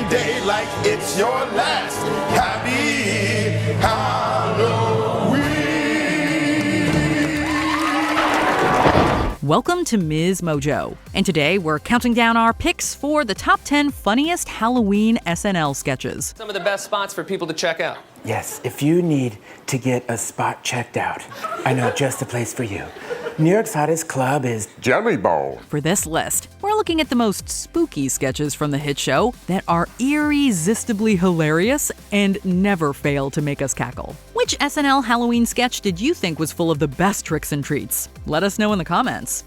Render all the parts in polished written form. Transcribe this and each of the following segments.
day like it's your last. Happy Halloween. Welcome to MsMojo, and today we're counting down our picks for the top 10 funniest Halloween SNL sketches. Some of the best spots for people to check out. Yes, if you need to get a spot checked out, I know just the place for you. New York's hottest club is Jelly Bowl. For this list, we're looking at the most spooky sketches from the hit show that are eerie-sistibly hilarious and never fail to make us cackle. Which SNL Halloween sketch did you think was full of the best tricks and treats? Let us know in the comments.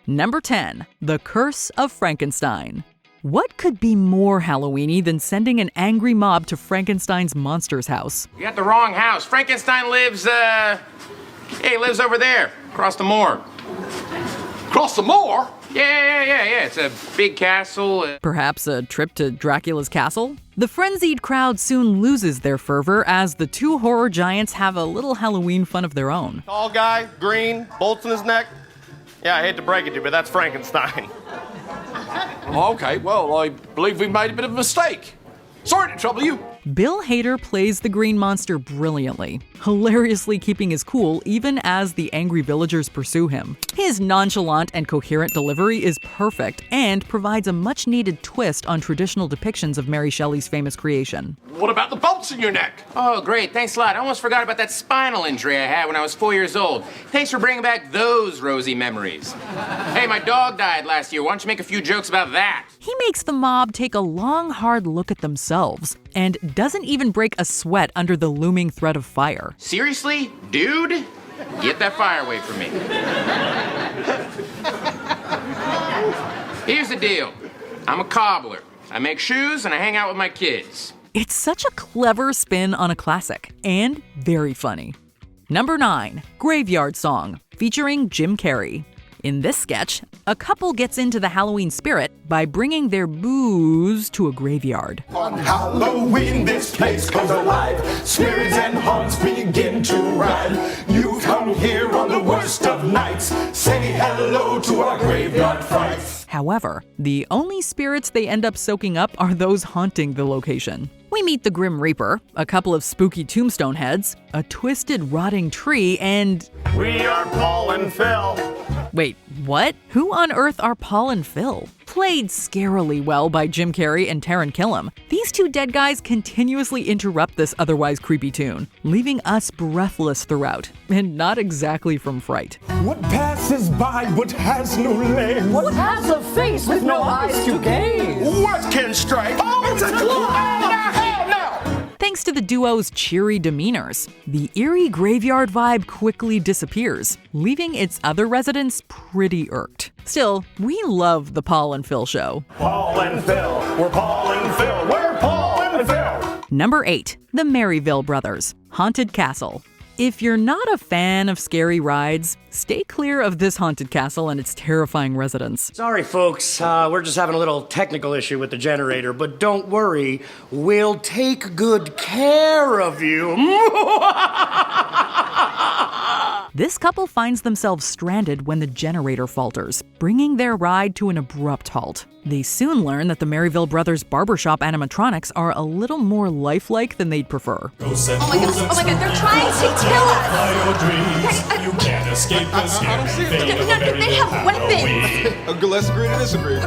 Number 10. The Curse of Frankenstein. What could be more Halloween-y than sending an angry mob to Frankenstein's monster's house? You got the wrong house. Frankenstein lives, he lives over there, across the moor. Across the moor? Yeah. It's a big castle. Perhaps a trip to Dracula's castle? The frenzied crowd soon loses their fervor as the two horror giants have a little Halloween fun of their own. Tall guy, green, bolts in his neck. Yeah, I hate to break it to you, but that's Frankenstein. Okay, well, I believe we made a bit of a mistake. Sorry to trouble you. Bill Hader plays the green monster brilliantly, hilariously keeping his cool even as the angry villagers pursue him. His nonchalant and coherent delivery is perfect and provides a much-needed twist on traditional depictions of Mary Shelley's famous creation. What about the bolts in your neck? Oh, great. Thanks a lot. I almost forgot about that spinal injury I had when I was 4 years old. Thanks for bringing back those rosy memories. Hey, my dog died last year. Why don't you make a few jokes about that? He makes the mob take a long, hard look at themselves and doesn't even break a sweat under the looming threat of fire. Seriously? Dude? Get that fire away from me. Here's the deal. I'm a cobbler. I make shoes and I hang out with my kids. It's such a clever spin on a classic, and very funny. Number 9. Graveyard Song, featuring Jim Carrey. In this sketch, a couple gets into the Halloween spirit by bringing their booze to a graveyard. On Halloween, this place comes alive. Spirits and haunts begin to ride. You come here on the worst of nights. Say hello to our graveyard frights. However, the only spirits they end up soaking up are those haunting the location. We meet the Grim Reaper, a couple of spooky tombstone heads, a twisted rotting tree, and... We are Paul and Phil. Wait, what? Who on earth are Paul and Phil? Played scarily well by Jim Carrey and Taran Killam, these two dead guys continuously interrupt this otherwise creepy tune, leaving us breathless throughout, and not exactly from fright. What passes by but has no legs? What has a face with no eyes to gaze? What can strike? Oh, it's a claw! Thanks to the duo's cheery demeanors, the eerie graveyard vibe quickly disappears, leaving its other residents pretty irked. Still, we love the Paul and Phil show. Paul and Phil. We're Paul and Phil. We're Paul and Phil. Number 8. The Maryville Brothers, Haunted Castle. If you're not a fan of scary rides, stay clear of this haunted castle and its terrifying residents. Sorry, folks. We're just having a little technical issue with the generator, but don't worry. We'll take good care of you. This couple finds themselves stranded when the generator falters, bringing their ride to an abrupt halt. They soon learn that the Maryville Brothers barbershop animatronics are a little more lifelike than they'd prefer. Oh my god, they're trying to kill us! You can't escape the scary fate of a very they have weapons! Let's agree to disagree,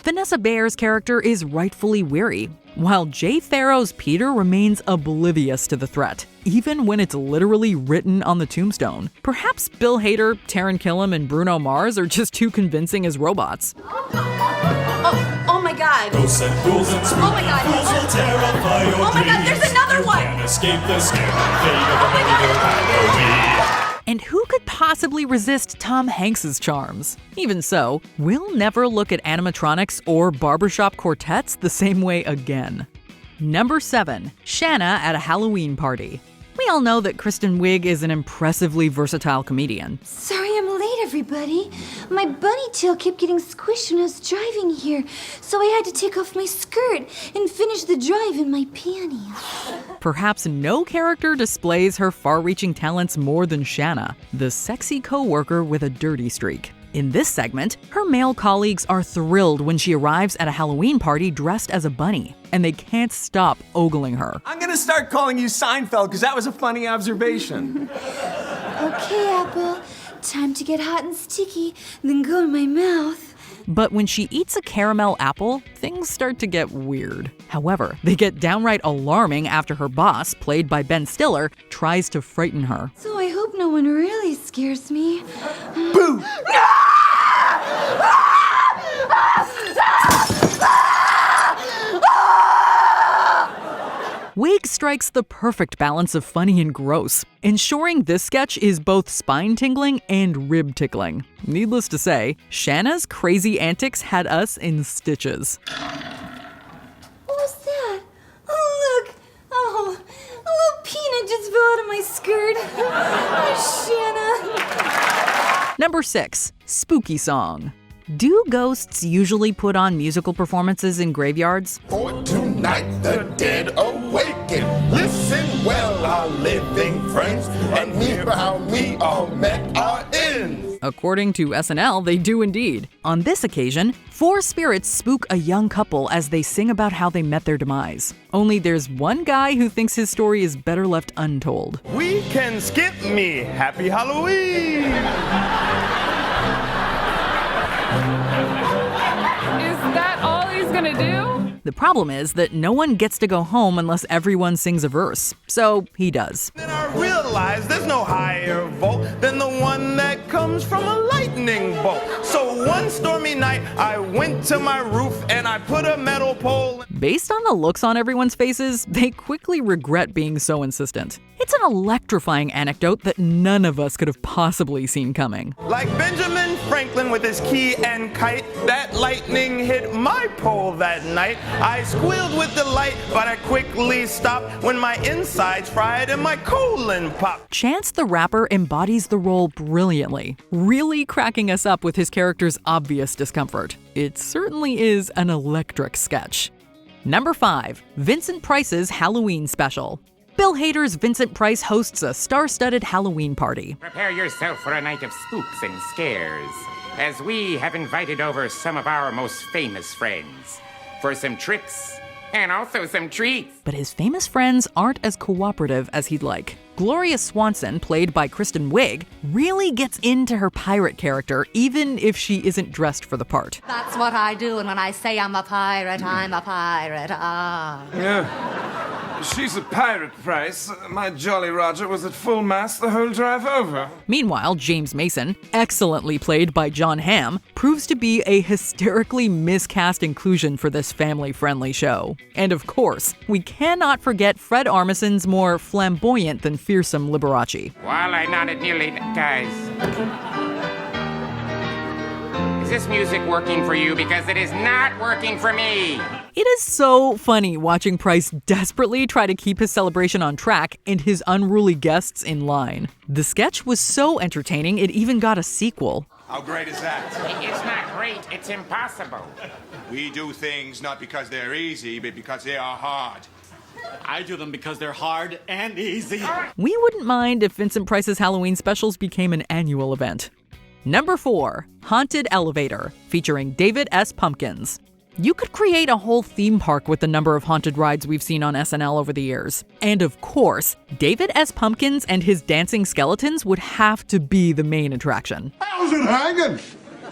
Vanessa Bayer's character is rightfully weary, while Jay Farrow's Peter remains oblivious to the threat, even when it's literally written on the tombstone. Perhaps Bill Hader, Taran Killam, and Bruno Mars are just too convincing as robots. Oh my god. Ghosts and ghouls and spooky Oh my god. fools will terrify your Oh my god, dreams. there's another one! You can't escape the scary fate of a medieval Halloween. And who could possibly resist Tom Hanks's charms? Even so, we'll never look at animatronics or barbershop quartets the same way again. Number 7. Shanna at a Halloween party. We all know that Kristen Wiig is an impressively versatile comedian. Sorry I'm late, everybody. My bunny tail kept getting squished when I was driving here, so I had to take off my skirt and finish the drive in my panties. Perhaps no character displays her far-reaching talents more than Shanna, the sexy co-worker with a dirty streak. In this segment, her male colleagues are thrilled when she arrives at a Halloween party dressed as a bunny, and they can't stop ogling her. I'm gonna start calling you Seinfeld because that was a funny observation. Okay, Apple. Time to get hot and sticky, then go in my mouth. But when she eats a caramel apple, things start to get weird. However, they get downright alarming after her boss, played by Ben Stiller, tries to frighten her. So I hope no one really scares me. Boo! Wig strikes the perfect balance of funny and gross, ensuring this sketch is both spine-tingling and rib-tickling. Needless to say, Shanna's crazy antics had us in stitches. What was that? Oh, look! Oh, a little peanut just fell out of my skirt. Oh, Shanna. Number 6. Spooky Song. Do ghosts usually put on musical performances in graveyards? For tonight the dead awaken. Listen well, our living friends, and hear how we all met our ends. According to SNL, they do indeed. On this occasion, 4 spirits spook a young couple as they sing about how they met their demise. Only there's one guy who thinks his story is better left untold. We can skip me. Happy Halloween! Is that all he's gonna do? The problem is that no one gets to go home unless everyone sings a verse. So he does. Then I realized there's no higher vault than the one that comes from a lightning bolt. So one stormy night, I went to my roof and I put a metal pole. Based on the looks on everyone's faces, they quickly regret being so insistent. It's an electrifying anecdote that none of us could have possibly seen coming. Like Benjamin Franklin with his key and kite, that lightning hit my pole that night. I squealed with delight, but I quickly stopped when my insides fried and my colon popped. Chance the Rapper embodies the role brilliantly, really cracking us up with his character's obvious discomfort. It certainly is an electric sketch. Number 5. Vincent Price's Halloween Special. Bill Hader's Vincent Price hosts a star-studded Halloween party. Prepare yourself for a night of spooks and scares, as we have invited over some of our most famous friends for some tricks and also some treats. But his famous friends aren't as cooperative as he'd like. Gloria Swanson, played by Kristen Wiig, really gets into her pirate character even if she isn't dressed for the part. That's what I do, and when I say I'm a pirate, I'm a pirate. Ah. Yeah. She's a pirate, Price. My Jolly Roger was at full mast the whole drive over. Meanwhile, James Mason, excellently played by John Hamm, proves to be a hysterically miscast inclusion for this family-friendly show. And of course, we cannot forget Fred Armisen's more flamboyant than fearsome Liberace. While I nodded nearly, guys. Is this music working for you? Because it is not working for me. It is so funny watching Price desperately try to keep his celebration on track and his unruly guests in line. The sketch was so entertaining, it even got a sequel. How great is that? It's not great, it's impossible. We do things not because they're easy, but because they are hard. I do them because they're hard and easy. We wouldn't mind if Vincent Price's Halloween specials became an annual event. Number 4. Haunted Elevator, featuring David S. Pumpkins. You could create a whole theme park with the number of haunted rides we've seen on SNL over the years. And of course, David S. Pumpkins and his dancing skeletons would have to be the main attraction. How's it hanging?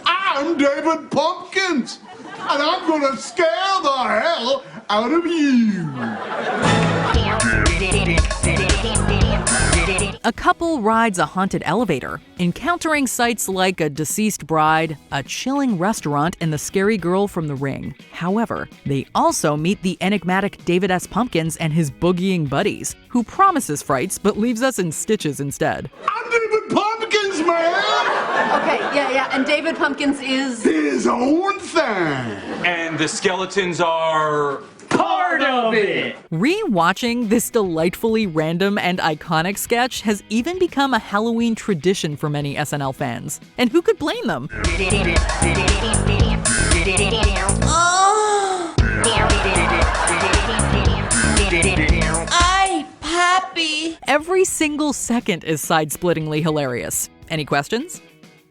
I'm David Pumpkins, and I'm gonna scare the hell out of you. A couple rides a haunted elevator, encountering sights like a deceased bride, a chilling restaurant, and the scary girl from The Ring. However, they also meet the enigmatic David S. Pumpkins and his boogieing buddies, who promises frights but leaves us in stitches instead. I'm David Pumpkins, man! Okay, yeah, and David Pumpkins is... His own thing! And the skeletons are... part of it! Rewatching this delightfully random and iconic sketch has even become a Halloween tradition for many SNL fans. And who could blame them? Ay, papi! Every single second is side-splittingly hilarious. Any questions?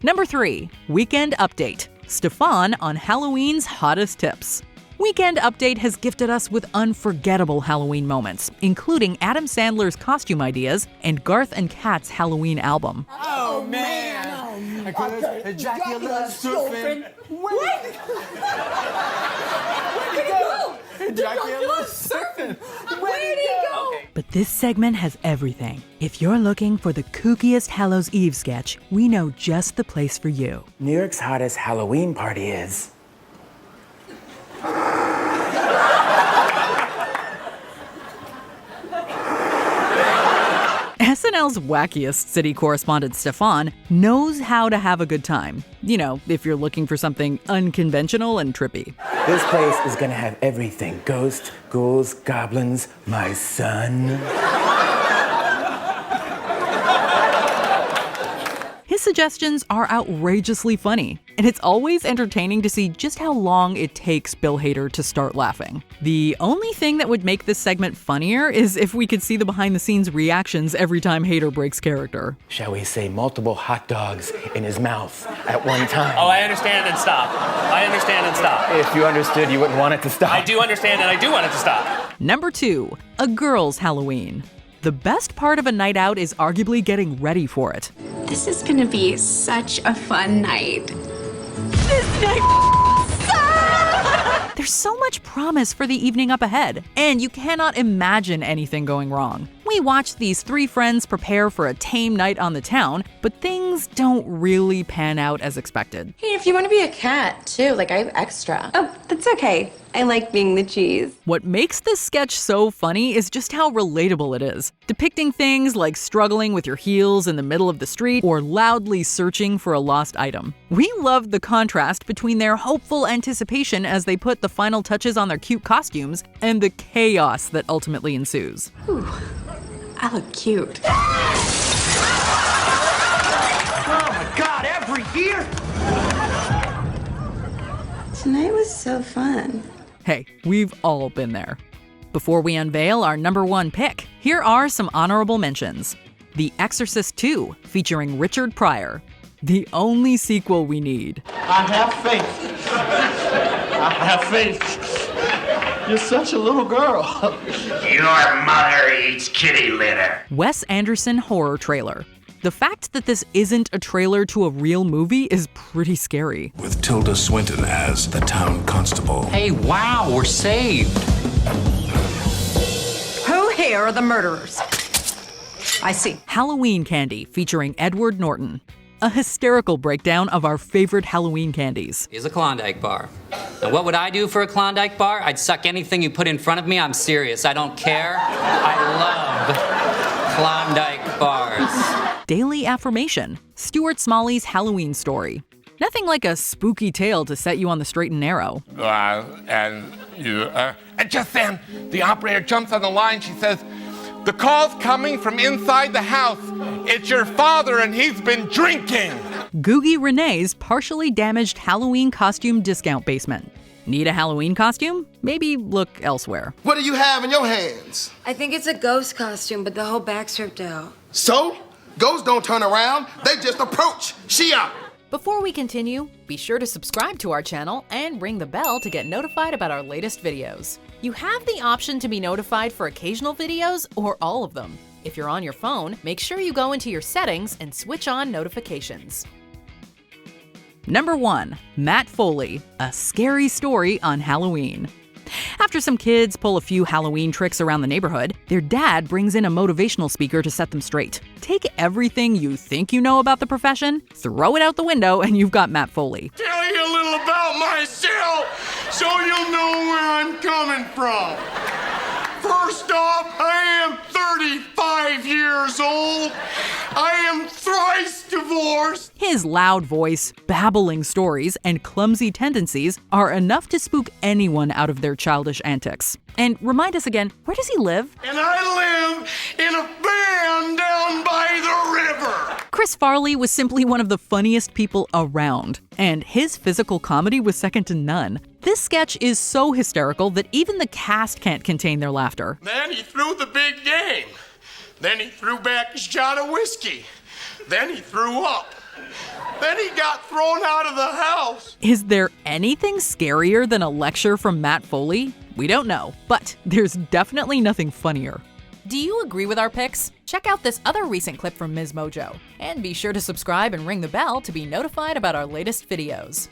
Number 3, Weekend Update. Stefan on Halloween's hottest tips. Weekend Update has gifted us with unforgettable Halloween moments, including Adam Sandler's costume ideas and Garth and Kat's Halloween album. Oh, man. Dracula surfing. Where'd he go? Dracula surfing. Where'd he go? But this segment has everything. If you're looking for the kookiest Hallows Eve sketch, we know just the place for you. New York's hottest Halloween party is... SNL's wackiest city correspondent Stefan knows how to have a good time. You know, if you're looking for something unconventional and trippy. This place is gonna have everything. Ghosts, ghouls, goblins, my son. His suggestions are outrageously funny, and it's always entertaining to see just how long it takes Bill Hader to start laughing. The only thing that would make this segment funnier is if we could see the behind-the-scenes reactions every time Hader breaks character. Shall we say multiple hot dogs in his mouth at one time? Oh, I understand and stop. I understand and stop. If you understood, you wouldn't want it to stop. I do understand and I do want it to stop. Number 2, a girl's Halloween. The best part of a night out is arguably getting ready for it. This is gonna be such a fun night. This night sucks! There's so much promise for the evening up ahead, and you cannot imagine anything going wrong. We watch these 3 friends prepare for a tame night on the town, but things don't really pan out as expected. Hey, if you want to be a cat, too, like I have extra. Oh, that's okay. I like being the cheese. What makes this sketch so funny is just how relatable it is, depicting things like struggling with your heels in the middle of the street or loudly searching for a lost item. We loved the contrast between their hopeful anticipation as they put the final touches on their cute costumes and the chaos that ultimately ensues. Ooh, I look cute. Oh my God, every year! Tonight was so fun. Hey, we've all been there. Before we unveil our number 1 pick, here are some honorable mentions. The Exorcist II, featuring Richard Pryor. The only sequel we need. I have faith. I have faith. You're such a little girl. Your mother eats kitty litter. Wes Anderson horror trailer. The fact that this isn't a trailer to a real movie is pretty scary. With Tilda Swinton as the town constable. Hey, wow, we're saved. Who here are the murderers? I see. Halloween Candy, featuring Edward Norton. A hysterical breakdown of our favorite Halloween candies. Here's a Klondike bar. Now, what would I do for a Klondike bar? I'd suck anything you put in front of me. I'm serious. I don't care. I love Klondike bars. Daily Affirmation, Stuart Smalley's Halloween story. Nothing like a spooky tale to set you on the straight and narrow. And just then, the operator jumps on the line. She says, "The call's coming from inside the house. It's your father and he's been drinking." Googie Renee's partially damaged Halloween costume discount basement. Need a Halloween costume? Maybe look elsewhere. What do you have in your hands? I think it's a ghost costume, but the whole back's ripped out. So? Ghosts don't turn around, they just approach. Shia! Before we continue, be sure to subscribe to our channel and ring the bell to get notified about our latest videos. You have the option to be notified for occasional videos or all of them. If you're on your phone, make sure you go into your settings and switch on notifications. Number 1, Matt Foley, A Scary Story on Halloween. After some kids pull a few Halloween tricks around the neighborhood, their dad brings in a motivational speaker to set them straight. Take everything you think you know about the profession, throw it out the window, and you've got Matt Foley. Tell you a little about myself so you'll know where I'm coming from. First off, I am 35 years old. I am thrice divorced. His loud voice, babbling stories, and clumsy tendencies are enough to spook anyone out of their childish antics. And remind us again, where does he live? And I live in a van down by the river. Chris Farley was simply one of the funniest people around, and his physical comedy was second to none. This sketch is so hysterical that even the cast can't contain their laughter. Then he threw the big game. Then he threw back a shot of whiskey. Then he threw up. Then he got thrown out of the house. Is there anything scarier than a lecture from Matt Foley? We don't know, but there's definitely nothing funnier. Do you agree with our picks? Check out this other recent clip from MsMojo. And be sure to subscribe and ring the bell to be notified about our latest videos.